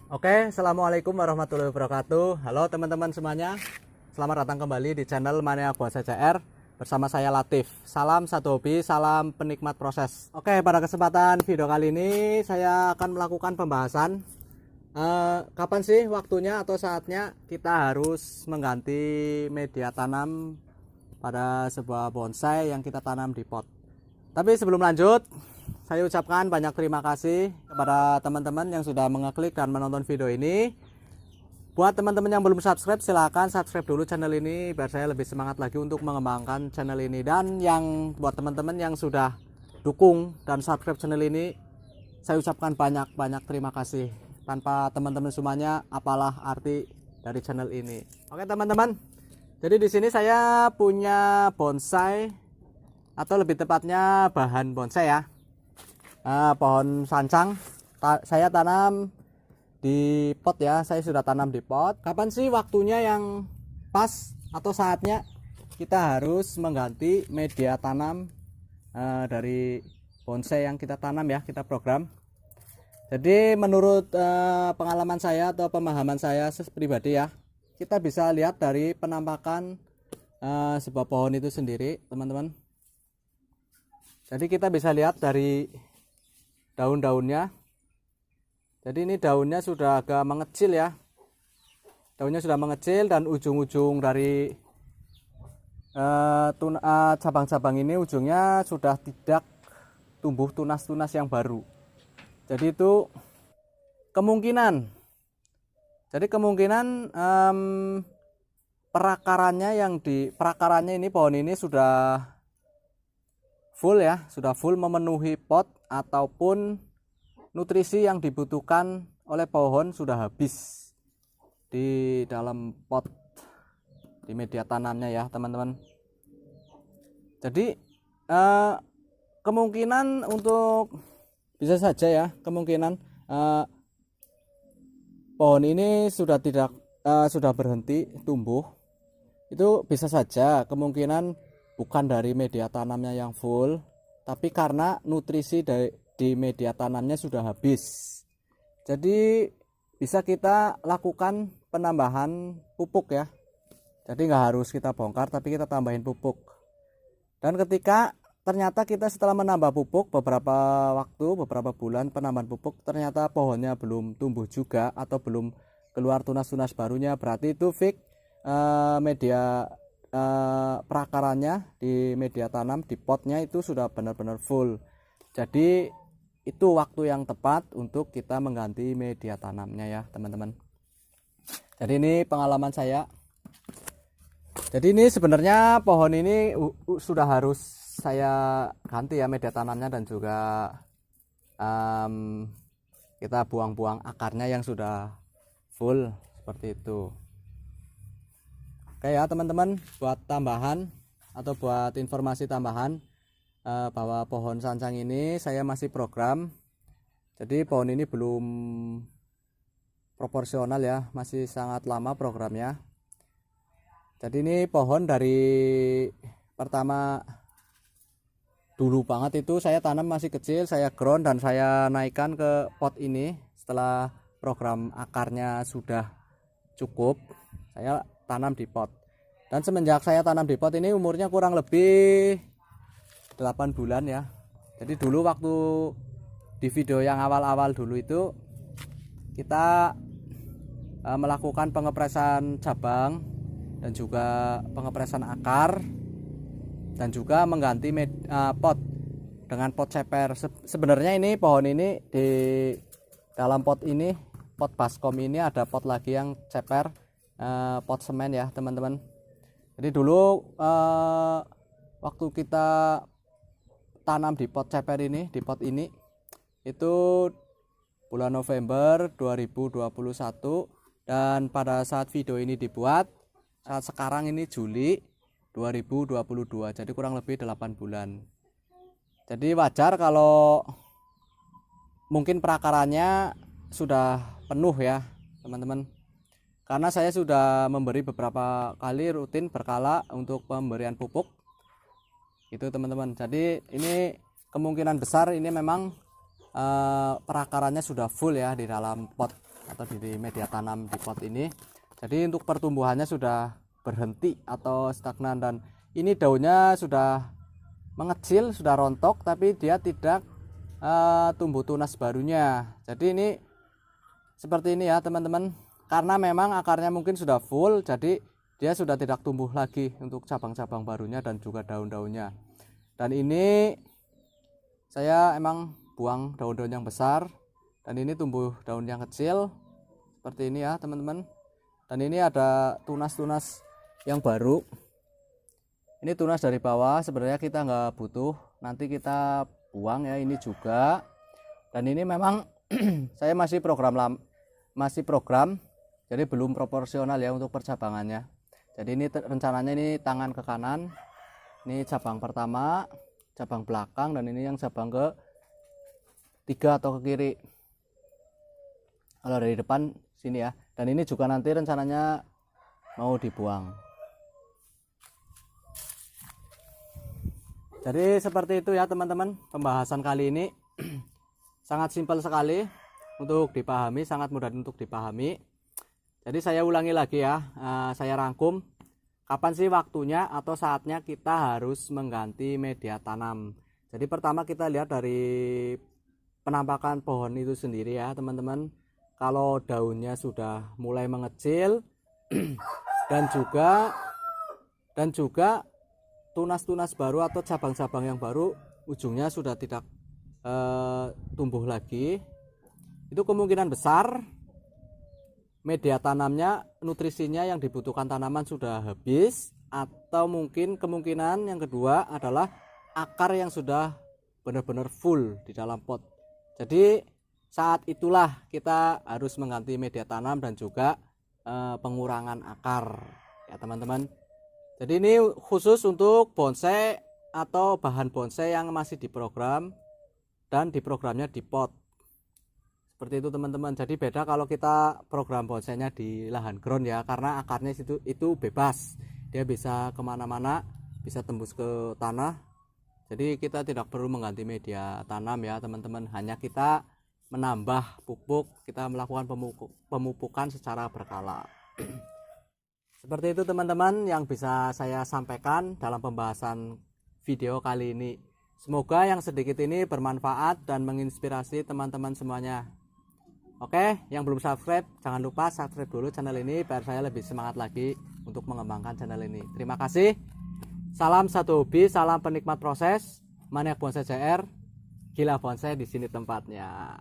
Oke, assalamualaikum warahmatullahi wabarakatuh. Halo teman-teman semuanya, selamat datang kembali di channel Mania Bonsai CR bersama saya Latif. Salam satu hobi, salam penikmat proses. Oke, pada kesempatan video kali ini saya akan melakukan pembahasan kapan sih waktunya atau saatnya kita harus mengganti media tanam pada sebuah bonsai yang kita tanam di pot. Tapi sebelum lanjut, saya ucapkan banyak terima kasih kepada teman-teman yang sudah mengeklik dan menonton video ini. Buat teman-teman yang belum subscribe, silahkan subscribe dulu channel ini biar saya lebih semangat lagi untuk mengembangkan channel ini. Dan yang buat teman-teman yang sudah dukung dan subscribe channel ini, saya ucapkan banyak terima kasih. Tanpa teman-teman semuanya, apalah arti dari channel ini. Oke teman-teman, jadi di sini saya punya bonsai, atau lebih tepatnya bahan bonsai ya, pohon sancang. Saya tanam di pot ya, saya sudah tanam di pot. Kapan sih waktunya yang pas atau saatnya kita harus mengganti media tanam dari bonsai yang kita tanam ya, kita program. Jadi menurut pengalaman saya atau pemahaman saya pribadi ya, kita bisa lihat dari penampakan sebuah pohon itu sendiri teman-teman. Jadi kita bisa lihat dari daun-daunnya. Jadi ini daunnya sudah agak mengecil ya. Daunnya sudah mengecil dan ujung-ujung dari cabang-cabang ini ujungnya sudah tidak tumbuh tunas-tunas yang baru. Jadi itu kemungkinan. Jadi kemungkinan perakarannya ini pohon ini sudah full ya, sudah full memenuhi pot ataupun nutrisi yang dibutuhkan oleh pohon sudah habis di dalam pot, di media tanamnya ya teman-teman. Jadi kemungkinan untuk bisa saja ya, kemungkinan pohon ini sudah sudah berhenti tumbuh. Itu bisa saja kemungkinan bukan dari media tanamnya yang full, tapi karena nutrisi di media tanamnya sudah habis. Jadi bisa kita lakukan penambahan pupuk ya. Jadi nggak harus kita bongkar, tapi kita tambahin pupuk. Dan ketika ternyata kita setelah menambah pupuk beberapa bulan penambahan pupuk, ternyata pohonnya belum tumbuh juga atau belum keluar tunas-tunas barunya, berarti itu fix media perakarannya di media tanam di potnya itu sudah benar-benar full. Jadi itu waktu yang tepat untuk kita mengganti media tanamnya ya teman-teman. Jadi ini pengalaman saya. Jadi ini sebenarnya pohon ini sudah harus saya ganti ya media tanamnya, dan juga kita buang-buang akarnya yang sudah full seperti itu. Oke ya teman-teman, buat tambahan atau buat informasi tambahan bahwa pohon sancang ini saya masih program. Jadi pohon ini belum proporsional ya, masih sangat lama programnya. Jadi ini pohon dari pertama dulu banget itu saya tanam masih kecil, saya ground dan saya naikkan ke pot ini. Setelah program akarnya sudah cukup, saya tanam di pot. Dan semenjak saya tanam di pot ini umurnya kurang lebih 8 bulan ya. Jadi dulu waktu di video yang awal-awal dulu itu kita melakukan pengepresan cabang dan juga pengepresan akar, dan juga mengganti pot dengan pot ceper. Sebenarnya ini pohon ini di dalam pot ini, pot baskom ini ada pot lagi yang ceper, pot semen ya teman-teman. Jadi dulu waktu kita tanam di pot ceper ini, di pot ini itu bulan November 2021, dan pada saat video ini dibuat saat sekarang ini Juli 2022, jadi kurang lebih 8 bulan. Jadi wajar kalau mungkin perakarannya sudah penuh ya teman-teman, karena saya sudah memberi beberapa kali rutin berkala untuk pemberian pupuk itu teman-teman. Jadi ini kemungkinan besar ini memang perakarannya sudah full ya di dalam pot. atau di media tanam di pot ini. Jadi untuk pertumbuhannya sudah berhenti atau stagnan, dan ini daunnya sudah mengecil, sudah rontok, tapi dia tidak tumbuh tunas barunya. Jadi ini seperti ini ya teman-teman, karena memang akarnya mungkin sudah full, jadi dia sudah tidak tumbuh lagi untuk cabang-cabang barunya dan juga daun-daunnya. Dan ini saya emang buang daun-daun yang besar, dan ini tumbuh daun yang kecil seperti ini ya teman-teman. Dan ini ada tunas-tunas yang baru. Ini tunas dari bawah, sebenarnya kita nggak butuh, nanti kita buang ya. Ini juga, dan ini memang saya masih program jadi belum proporsional ya untuk percabangannya. Jadi ini rencananya ini tangan ke kanan, ini cabang pertama, cabang belakang, dan ini yang cabang ke 3 atau ke kiri kalau dari depan sini ya. Dan ini juga nanti rencananya mau dibuang. Jadi seperti itu ya teman-teman, pembahasan kali ini sangat simpel sekali untuk dipahami, sangat mudah untuk dipahami. Jadi saya ulangi lagi ya, saya rangkum kapan sih waktunya atau saatnya kita harus mengganti media tanam. Jadi pertama kita lihat dari penampakan pohon itu sendiri ya teman-teman. Kalau daunnya sudah mulai mengecil dan juga tunas-tunas baru atau cabang-cabang yang baru ujungnya sudah tidak tumbuh lagi, itu kemungkinan besar media tanamnya, nutrisinya yang dibutuhkan tanaman sudah habis, atau mungkin kemungkinan yang kedua adalah akar yang sudah benar-benar full di dalam pot. Jadi saat itulah kita harus mengganti media tanam dan juga pengurangan akar ya teman-teman. Jadi ini khusus untuk bonsai atau bahan bonsai yang masih diprogram dan diprogramnya di pot. Seperti itu teman-teman. Jadi beda kalau kita program bonsainya di lahan ground ya, karena akarnya itu bebas, dia bisa kemana-mana, bisa tembus ke tanah. Jadi kita tidak perlu mengganti media tanam ya teman-teman, hanya kita menambah pupuk, kita melakukan pemupukan secara berkala. Seperti itu teman-teman yang bisa saya sampaikan dalam pembahasan video kali ini. Semoga yang sedikit ini bermanfaat dan menginspirasi teman-teman semuanya. Oke, yang belum subscribe jangan lupa subscribe dulu channel ini biar saya lebih semangat lagi untuk mengembangkan channel ini. Terima kasih. Salam satu hobi, salam penikmat proses. Mania Bonsai CR. Gila bonsai di sini tempatnya.